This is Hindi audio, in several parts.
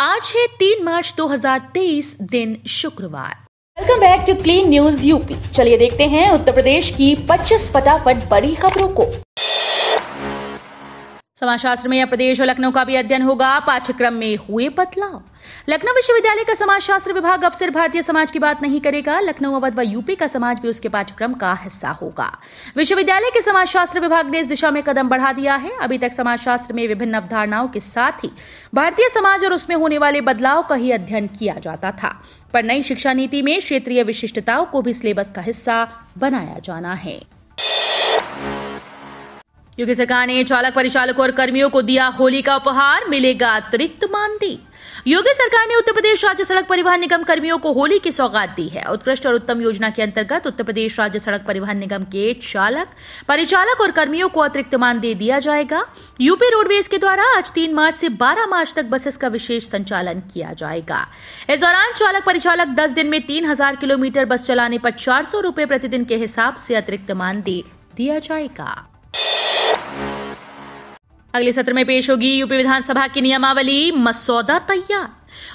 आज है 3 मार्च 2023, दिन शुक्रवार। Welcome back to clean news UP. चलिए देखते हैं उत्तर प्रदेश की 25 फटाफट बड़ी खबरों को। समाजशास्त्र में प्रदेश और लखनऊ का भी अध्ययन होगा। पाठ्यक्रम में हुए बदलाव। लखनऊ विश्वविद्यालय का समाजशास्त्र विभाग अब सिर्फ भारतीय समाज की बात नहीं करेगा, लखनऊ अवध व यूपी का समाज भी उसके पाठ्यक्रम का हिस्सा होगा। विश्वविद्यालय के समाजशास्त्र विभाग ने इस दिशा में कदम बढ़ा दिया है। अभी तक समाजशास्त्र में विभिन्न अवधारणाओं के साथ ही भारतीय समाज और उसमें होने वाले बदलाव का ही अध्ययन किया जाता था, पर नई शिक्षा नीति में क्षेत्रीय विशिष्टताओं को भी सिलेबस का हिस्सा बनाया जाना है। योगी सरकार ने चालक, परिचालकों और कर्मियों को दिया होली का उपहार, मिलेगा अतिरिक्त मानदेय। योगी सरकार ने उत्तर प्रदेश राज्य सड़क परिवहन निगम कर्मियों को होली की सौगात दी है। उत्कृष्ट और उत्तम योजना के अंतर्गत उत्तर प्रदेश राज्य सड़क परिवहन निगम के चालक, परिचालक और कर्मियों को अतिरिक्त मानदेय दिया जाएगा। यूपी रोडवेज के द्वारा आज 3 मार्च से 12 मार्च तक बसेस का विशेष संचालन किया जाएगा। इस दौरान चालक परिचालक 10 दिन में 3000 किलोमीटर बस चलाने पर 400 रुपए प्रतिदिन के हिसाब से अतिरिक्त मानदेय दिया जाएगा। अगले सत्र में पेश होगी यूपी विधानसभा की नियमावली, मसौदा तैयार।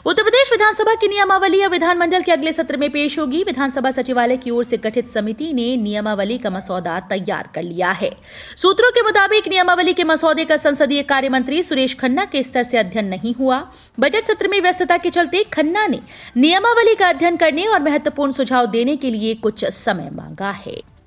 उत्तर प्रदेश विधानसभा की नियमावली अब विधानमंडल के अगले सत्र में पेश होगी। विधानसभा सचिवालय की ओर से गठित समिति ने नियमावली का मसौदा तैयार कर लिया है। सूत्रों के मुताबिक नियमावली के मसौदे का संसदीय कार्य मंत्री सुरेश खन्ना के स्तर से अध्ययन नहीं हुआ। बजट सत्र में व्यस्तता के चलते खन्ना ने नियमावली का अध्ययन करने और महत्वपूर्ण सुझाव देने के लिए कुछ समय मांगा है।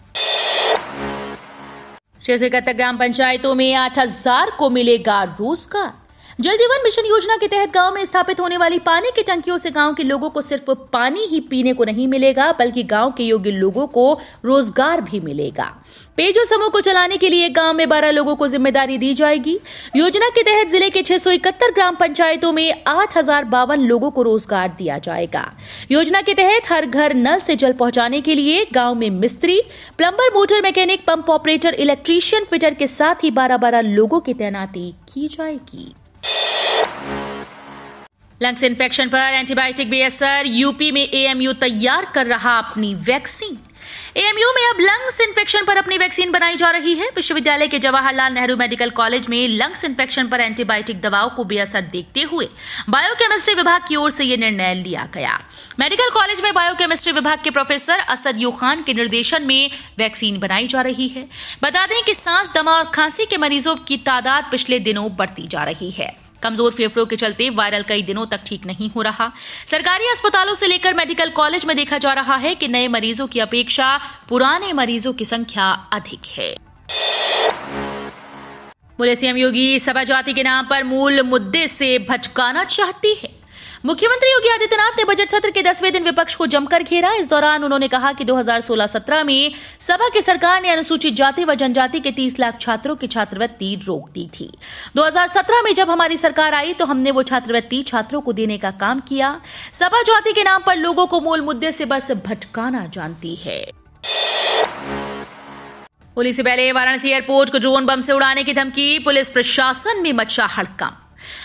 671 ग्राम पंचायतों में 8000 को मिलेगा रोजगार। जल जीवन मिशन योजना के तहत गांव में स्थापित होने वाली पानी की टंकियों से गांव के लोगों को सिर्फ पानी ही पीने को नहीं मिलेगा, बल्कि गांव के योग्य लोगों को रोजगार भी मिलेगा। पेयजल समूह को चलाने के लिए गांव में 12 लोगों को जिम्मेदारी दी जाएगी। योजना के तहत जिले के 671 ग्राम पंचायतों में 8052 लोगों को रोजगार दिया जाएगा। योजना के तहत हर घर नल से जल पहुंचाने के लिए गांव में मिस्त्री, plumber, motor mechanic, pump operator, electrician, fitter के साथ ही 12 लोगों की तैनाती की जाएगी। लंग्स इन्फेक्शन पर एंटीबायोटिक बेअसर, यूपी में एएमयू तैयार कर रहा अपनी वैक्सीन। एएमयू में अब लंग्स इन्फेक्शन पर अपनी वैक्सीन बनाई जा रही है। विश्वविद्यालय के जवाहरलाल नेहरू मेडिकल कॉलेज में लंग्स इन्फेक्शन पर एंटीबायोटिक दवाओं को बेअसर देखते हुए बायोकेमिस्ट्री विभाग की ओर से यह निर्णय लिया गया। मेडिकल कॉलेज में बायोकेमिस्ट्री विभाग के प्रोफेसर असद यू खान के निर्देशन में वैक्सीन बनाई जा रही है। बता दें कि सांस, दमा और खांसी के मरीजों की तादाद पिछले दिनों बढ़ती जा रही है। कमजोर फेफड़ों के चलते वायरल कई दिनों तक ठीक नहीं हो रहा। सरकारी अस्पतालों से लेकर मेडिकल कॉलेज में देखा जा रहा है कि नए मरीजों की अपेक्षा पुराने मरीजों की संख्या अधिक है। बोले सीएम योगी, सभा जाति के नाम पर मूल मुद्दे से भटकाना चाहती है। मुख्यमंत्री योगी आदित्यनाथ ने बजट सत्र के 10वें दिन विपक्ष को जमकर घेरा। इस दौरान उन्होंने कहा कि 2016-17 में सभा की सरकार ने अनुसूचित जाति व जनजाति के 30 लाख छात्रों की छात्रवृत्ति रोक दी थी। 2017 में जब हमारी सरकार आई तो हमने वो छात्रवृत्ति छात्रों को देने का काम किया। सभा जाति के नाम पर लोगों को मूल मुद्दे से बस भटकाना जानती है। होली से पहले वाराणसी एयरपोर्ट को ड्रोन बम से उड़ाने की धमकी, पुलिस प्रशासन में मचा हड़कंप।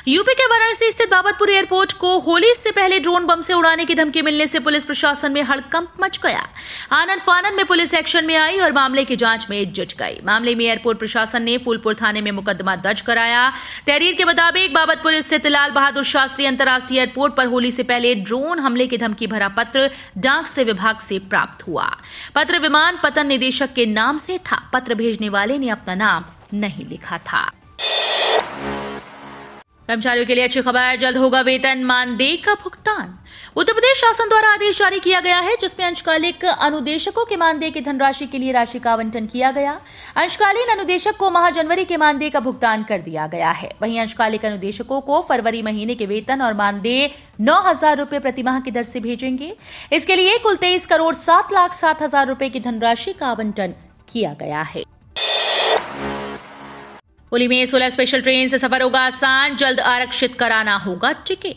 यूपी के वाराणसी स्थित बाबतपुर एयरपोर्ट को होली से पहले ड्रोन बम से उड़ाने की धमकी मिलने से पुलिस प्रशासन में हड़कंप मच गया। आनन फानन में पुलिस एक्शन में आई और मामले की जांच में जुट गई। मामले में एयरपोर्ट प्रशासन ने फूलपुर थाने में मुकदमा दर्ज कराया। तहरीर के मुताबिक बाबतपुर स्थित लाल बहादुर शास्त्री अंतर्राष्ट्रीय एयरपोर्ट पर होली से पहले ड्रोन हमले की धमकी भरा पत्र डाक से विभाग से प्राप्त हुआ। पत्र विमान पतन निदेशक के नाम से था। पत्र भेजने वाले ने अपना नाम नहीं लिखा था। कर्मचारियों के लिए अच्छी खबर, जल्द होगा वेतन मानदेय का भुगतान। उत्तर प्रदेश शासन द्वारा आदेश जारी किया गया है, जिसमें अंशकालिक अनुदेशकों के मानदेय की धनराशि के लिए राशि का आवंटन किया गया। अंशकालीन अनुदेशक को माह जनवरी के मानदेय का भुगतान कर दिया गया है। वहीं अंशकालिक अनुदेशकों को फरवरी महीने के वेतन और मानदेय 9000 रुपए प्रति माह की दर से भेजेंगे। इसके लिए कुल 23,07,07,000 रुपए की धनराशि का आवंटन किया गया है। होली में 16 स्पेशल ट्रेन से सफर होगा आसान, जल्द आरक्षित कराना होगा टिकट।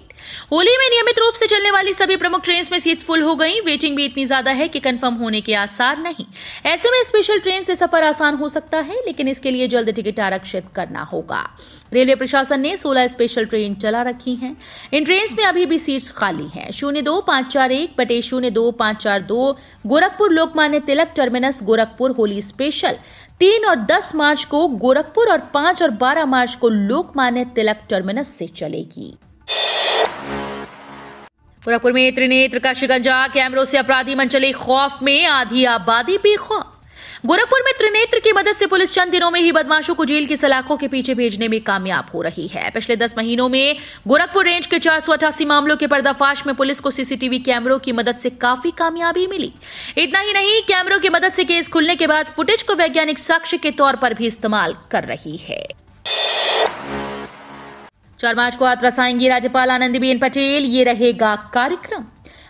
होली में नियमित रूप से चलने वाली सभी प्रमुख ट्रेन में सीट्स फुल हो गई। वेटिंग भी इतनी ज्यादा है कि कंफर्म होने के आसार नहीं। ऐसे में स्पेशल ट्रेन से सफर आसान हो सकता है, लेकिन इसके लिए जल्द टिकट आरक्षित करना होगा। रेलवे प्रशासन ने 16 स्पेशल ट्रेन चला रखी हैं। इन ट्रेन में अभी भी सीट्स खाली हैं। 02541/02542 गोरखपुर लोकमान्य तिलक टर्मिनस गोरखपुर होली स्पेशल 3 और 10 मार्च को गोरखपुर और 5 और 12 मार्च को लोकमान्य तिलक टर्मिनस से चलेगी। गोरखपुर में त्रिनेत्र का शिकंजा, कैमरों से अपराधी मनचले खौफ में, आधी आबादी बेखौफ। गोरखपुर में त्रिनेत्र की मदद से पुलिस चंद दिनों में ही बदमाशों को जेल की सलाखों के पीछे भेजने में कामयाब हो रही है। पिछले 10 महीनों में गोरखपुर रेंज के 488 मामलों के पर्दाफाश में पुलिस को सीसीटीवी कैमरों की मदद से काफी कामयाबी मिली। इतना ही नहीं, कैमरों की मदद से केस खुलने के बाद फुटेज को वैज्ञानिक साक्ष्य के तौर पर भी इस्तेमाल कर रही है। 4 मार्च को हाथरस आएंगी राज्यपाल आनंदीबेन पटेल, ये रहेगा कार्यक्रम।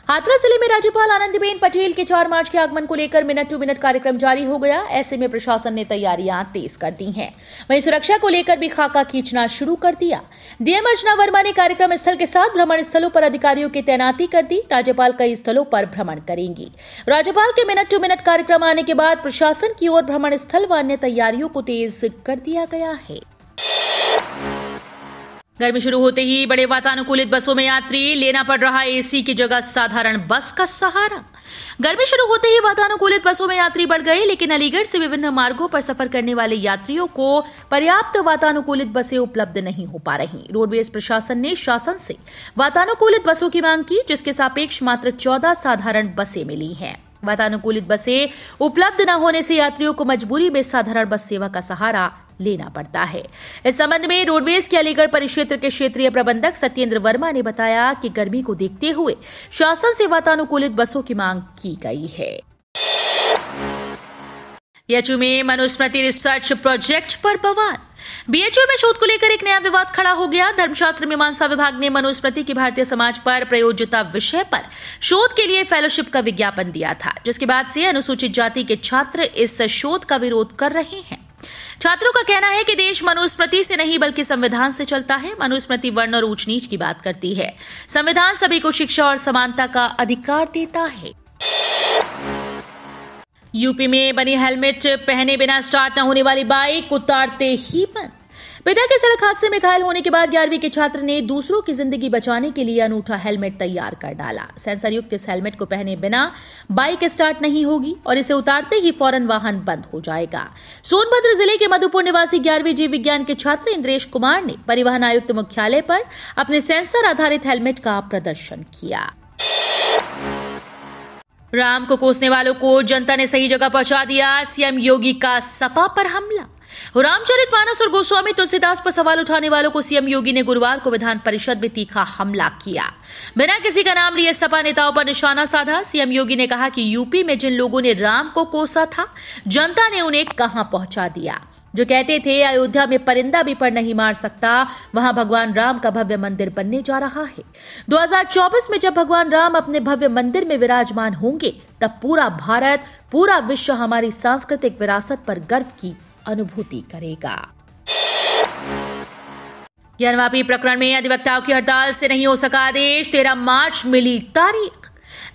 हाथरस जिले में राज्यपाल आनंदीबेन पटेल के 4 मार्च के आगमन को लेकर मिनट टू मिनट कार्यक्रम जारी हो गया। ऐसे में प्रशासन ने तैयारियां तेज कर दी हैं। वहीं सुरक्षा को लेकर भी खाका खींचना शुरू कर दिया। डीएम अर्चना वर्मा ने कार्यक्रम स्थल के साथ भ्रमण स्थलों पर अधिकारियों की तैनाती कर दी। राज्यपाल कई स्थलों पर भ्रमण करेंगी। राज्यपाल के मिनट टू मिनट कार्यक्रम आने के बाद प्रशासन की ओर भ्रमण स्थल व अन्य तैयारियों को तेज कर दिया गया है। गर्मी शुरू होते ही बड़े वातानुकूलित बसों में यात्री, लेना पड़ रहा एसी की जगह साधारण बस का सहारा। गर्मी शुरू होते ही वातानुकूलित बसों में यात्री बढ़ गए, लेकिन अलीगढ़ से विभिन्न मार्गों पर सफर करने वाले यात्रियों को पर्याप्त वातानुकूलित बसें उपलब्ध नहीं हो पा रही। रोडवेज प्रशासन ने शासन से वातानुकूलित बसों की मांग की, जिसके सापेक्ष मात्र 14 साधारण बसें मिली हैं। वातानुकूलित बसें उपलब्ध न होने से यात्रियों को मजबूरी में साधारण बस सेवा का सहारा लेना पड़ता है। इस संबंध में रोडवेज के अलीगढ़ परिक्षेत्र के क्षेत्रीय प्रबंधक सत्येंद्र वर्मा ने बताया कि गर्मी को देखते हुए शासन से वातानुकूलित बसों की मांग की गई है। बीएचयू में मनुस्मृति रिसर्च प्रोजेक्ट पर बवाल। बीएचयू में शोध को लेकर एक नया विवाद खड़ा हो गया। धर्मशास्त्र मीमांसा विभाग ने मनुस्मृति की भारतीय समाज पर प्रयोज्यता विषय पर शोध के लिए फेलोशिप का विज्ञापन दिया था, जिसके बाद से अनुसूचित जाति के छात्र इस शोध का विरोध कर रहे हैं। छात्रों का कहना है कि देश मनुस्मृति से नहीं बल्कि संविधान से चलता है। मनुस्मृति वर्ण और ऊंच नीच की बात करती है। संविधान सभी को शिक्षा और समानता का अधिकार देता है। यूपी में बनी हेलमेट पहने बिना स्टार्ट न होने वाली बाइक उतारते ही बंद। पिता के सड़क हादसे में घायल होने के बाद 11वीं के छात्र ने दूसरों की जिंदगी बचाने के लिए अनूठा हेलमेट तैयार कर डाला। सेंसर युक्त इस हेलमेट को पहने बिना बाइक स्टार्ट नहीं होगी और इसे उतारते ही फौरन वाहन बंद हो जाएगा। सोनभद्र जिले के मधुपुर निवासी 11वीं जीव विज्ञान के छात्र इंद्रेश कुमार ने परिवहन आयुक्त मुख्यालय पर अपने सेंसर आधारित हेलमेट का प्रदर्शन किया। राम को कोसने वालों को जनता ने सही जगह पहुंचा दिया। सीएम योगी का सपा पर हमला। रामचरितमानस और गोस्वामी तुलसीदास पर सवाल उठाने वालों को सीएम योगी ने गुरुवार को विधान परिषद में तीखा हमला किया। बिना किसी का नाम लिए सपा नेताओं पर निशाना साधा। सीएम योगी ने कहा कि यूपी में जिन लोगों ने राम को कोसा था, जनता ने उन्हें कहां पहुंचा दिया। जो कहते थे अयोध्या में परिंदा भी पर नहीं मार सकता, वहां भगवान राम का भव्य मंदिर बनने जा रहा है। 2024 में जब भगवान राम अपने भव्य मंदिर में विराजमान होंगे, तब पूरा भारत, पूरा विश्व हमारी सांस्कृतिक विरासत पर गर्व की अनुभूति करेगा। ज्ञानवापी प्रकरण में अधिवक्ताओं की हड़ताल से नहीं हो सका आदेश। 13 मार्च मिली तारीख।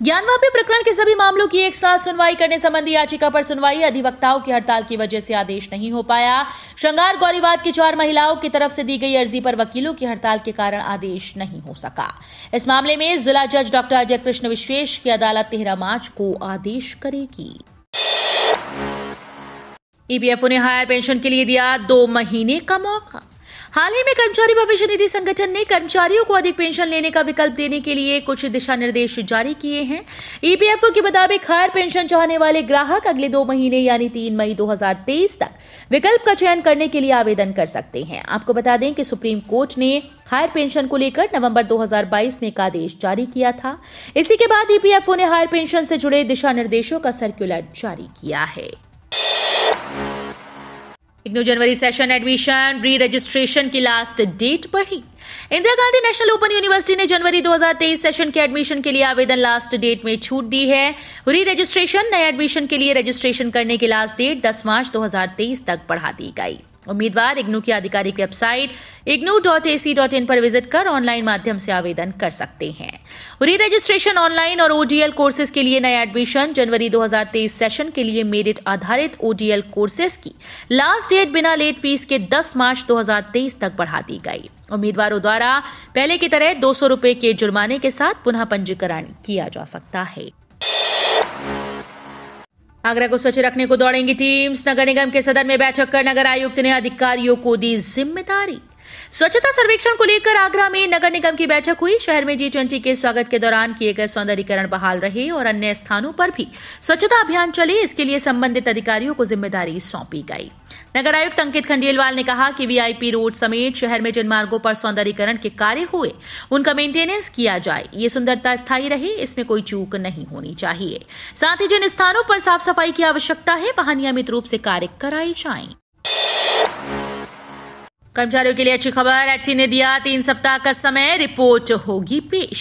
ज्ञानवापी प्रकरण के सभी मामलों की एक साथ सुनवाई करने संबंधी याचिका पर सुनवाई अधिवक्ताओं की हड़ताल की वजह से आदेश नहीं हो पाया। श्रृंगार गौरीवाद की 4 महिलाओं की तरफ से दी गई अर्जी पर वकीलों की हड़ताल के कारण आदेश नहीं हो सका। इस मामले में जिला जज डॉक्टर अजय कृष्ण विश्वेश की अदालत 13 मार्च को आदेश करेगी। ईपीएफओ ने हायर पेंशन के लिए दिया 2 महीने का मौका। हाल ही में कर्मचारी भविष्य निधि संगठन ने कर्मचारियों को अधिक पेंशन लेने का विकल्प देने के लिए कुछ दिशा निर्देश जारी किए हैं। ईपीएफओ के मुताबिक हायर पेंशन चाहने वाले ग्राहक अगले 2 महीने यानी 3 मई 2023 तक विकल्प का चयन करने के लिए आवेदन कर सकते हैं। आपको बता दें कि सुप्रीम कोर्ट ने हायर पेंशन को लेकर नवंबर 2022 में एक आदेश जारी किया था। इसी के बाद ईपीएफओ ने हायर पेंशन से जुड़े दिशा निर्देशों का सर्कुलर जारी किया है। इग्नू जनवरी सेशन एडमिशन री रजिस्ट्रेशन की लास्ट डेट बढ़ी। Indira Gandhi national open university ने जनवरी 2023 सेशन के एडमिशन के लिए आवेदन लास्ट डेट में छूट दी है। री रजिस्ट्रेशन नए एडमिशन के लिए रजिस्ट्रेशन करने की लास्ट डेट 10 मार्च 2023 तक बढ़ा दी गई। उम्मीदवार इग्नू की आधिकारिक वेबसाइट ignu.ac.in पर विजिट कर ऑनलाइन माध्यम से आवेदन कर सकते हैं। री रजिस्ट्रेशन ऑनलाइन और ओडीएल कोर्सेज के लिए नया एडमिशन जनवरी 2023 सेशन के लिए मेरिट आधारित ओडीएल कोर्सेज की लास्ट डेट बिना लेट फीस के 10 मार्च 2023 तक बढ़ा दी गई। उम्मीदवारों द्वारा पहले की तरह 200 रुपए के जुर्माने के साथ पुनः पंजीकरण किया जा सकता है। आगरा को स्वच्छ रखने को दौड़ेंगी टीम्स। नगर निगम के सदन में बैठक कर नगर आयुक्त ने अधिकारियों को दी जिम्मेदारी। स्वच्छता सर्वेक्षण को लेकर आगरा में नगर निगम की बैठक हुई। शहर में G20 के स्वागत के दौरान किए गए सौंदर्यीकरण बहाल रहे और अन्य स्थानों पर भी स्वच्छता अभियान चले। इसके लिए संबंधित अधिकारियों को जिम्मेदारी सौंपी गई। नगर आयुक्त अंकित खंडेलवाल ने कहा कि VIP रोड समेत शहर में जिन मार्गों पर सौंदर्यीकरण के कार्य हुए उनका मेंटेनेंस किया जाए। ये सुंदरता स्थायी रहे, इसमें कोई चूक नहीं होनी चाहिए। साथ ही जिन स्थानों पर साफ सफाई की आवश्यकता है वहां नियमित रूप से कार्य कराई जाए। कर्मचारियों के लिए अच्छी खबर, HC ने दिया 3 सप्ताह का समय, रिपोर्ट होगी पेश।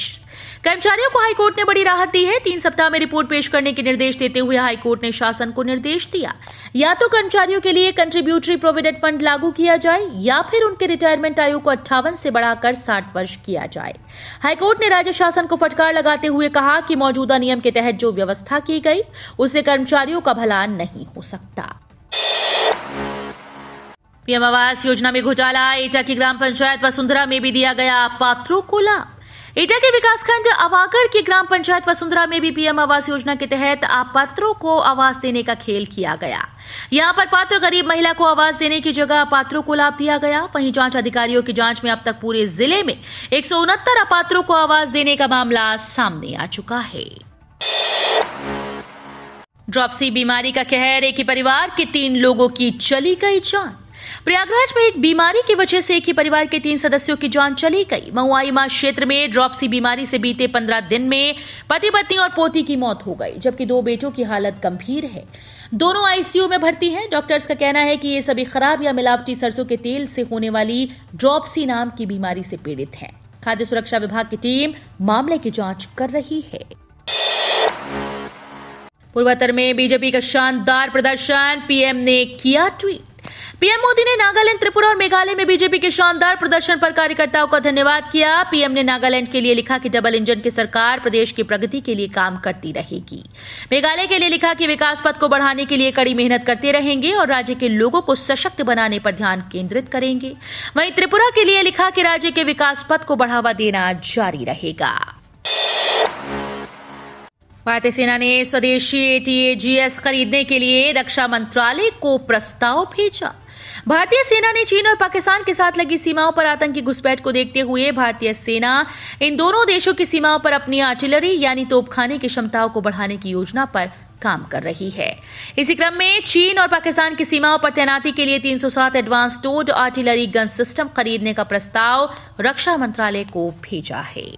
कर्मचारियों को हाईकोर्ट ने बड़ी राहत दी है। 3 सप्ताह में रिपोर्ट पेश करने के निर्देश देते हुए हाईकोर्ट ने शासन को निर्देश दिया, या तो कर्मचारियों के लिए कंट्रीब्यूटरी प्रोविडेंट फंड लागू किया जाए या फिर उनके रिटायरमेंट आयु को 58 से बढ़ाकर 60 वर्ष किया जाए। हाईकोर्ट ने राज्य शासन को फटकार लगाते हुए कहा कि मौजूदा नियम के तहत जो व्यवस्था की गई उससे कर्मचारियों का भला नहीं हो सकता। PM आवास योजना में घोटाला, एटा की ग्राम पंचायत वसुंधरा में भी दिया गया पात्रों को लाभ। एटा के विकासखंड अवागढ़ की ग्राम पंचायत वसुंधरा में भी PM आवास योजना के तहत अपात्रों को आवास देने का खेल किया गया। यहां पर पात्र गरीब महिला को आवास देने की जगह अपात्रों को लाभ दिया गया। वहीं जांच अधिकारियों की जांच में अब तक पूरे जिले में 169 अपात्रों को आवास देने का मामला सामने आ चुका है। ड्रॉपसी बीमारी का कहर, एक ही परिवार के 3 लोगों की चली गई जान। प्रयागराज में एक बीमारी की वजह से एक ही परिवार के 3 सदस्यों की जान चली गई। महुआईमा क्षेत्र में ड्रॉपसी बीमारी से बीते 15 दिन में पति पत्नी और पोती की मौत हो गई, जबकि 2 बेटों की हालत गंभीर है। दोनों ICU में भर्ती हैं। डॉक्टर्स का कहना है कि ये सभी खराब या मिलावटी सरसों के तेल से होने वाली ड्रॉपसी नाम की बीमारी से पीड़ित हैं। खाद्य सुरक्षा विभाग की टीम मामले की जांच कर रही है। पूर्वोत्तर में बीजेपी का शानदार प्रदर्शन, PM ने किया ट्वीट। PM मोदी ने नागालैंड, त्रिपुरा और मेघालय में बीजेपी के शानदार प्रदर्शन पर कार्यकर्ताओं का धन्यवाद किया। PM ने नागालैंड के लिए लिखा कि डबल इंजन की सरकार प्रदेश की प्रगति के लिए काम करती रहेगी। मेघालय के लिए लिखा कि विकास पथ को बढ़ाने के लिए कड़ी मेहनत करते रहेंगे और राज्य के लोगों को सशक्त बनाने पर ध्यान केंद्रित करेंगे। वहीं त्रिपुरा के लिए लिखा कि राज्य के विकास पथ को बढ़ावा देना जारी रहेगा। भारतीय सेना ने स्वदेशी ATA/GS खरीदने के लिए रक्षा मंत्रालय को प्रस्ताव भेजा। भारतीय सेना ने चीन और पाकिस्तान के साथ लगी सीमाओं पर आतंकी घुसपैठ को देखते हुए भारतीय सेना इन दोनों देशों की सीमाओं पर अपनी आर्टिलरी यानी तोपखाने की क्षमताओं को बढ़ाने की योजना पर काम कर रही है। इसी क्रम में चीन और पाकिस्तान की सीमाओं पर तैनाती के लिए 307 advance towed artillery gun system खरीदने का प्रस्ताव रक्षा मंत्रालय को भेजा है।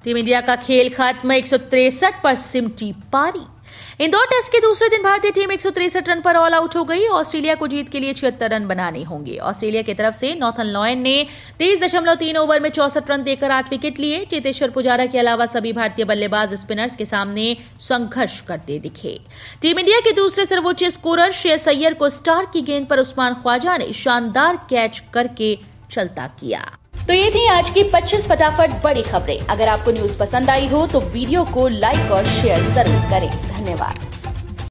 टीम इंडिया का खेल खत्म, 163 पर सिमटी पारी। इंदौर टेस्ट के दूसरे दिन भारतीय टीम 163 रन पर ऑल आउट हो गई। ऑस्ट्रेलिया को जीत के लिए 76 रन बनाने होंगे। ऑस्ट्रेलिया की तरफ से नॉर्थन लॉयन ने 23.3 ओवर में 64 रन देकर 8 विकेट लिए। चेतेश्वर पुजारा के अलावा सभी भारतीय बल्लेबाज स्पिनर्स के सामने संघर्ष करते दिखे। टीम इंडिया के दूसरे सर्वोच्च स्कोरर श्रेयस अय्यर को स्टार की गेंद पर उस्मान ख्वाजा ने शानदार कैच करके चलता किया। तो ये थी आज की 25 फटाफट बड़ी खबरें। अगर आपको न्यूज पसंद आई हो तो वीडियो को लाइक और शेयर जरूर करें। धन्यवाद।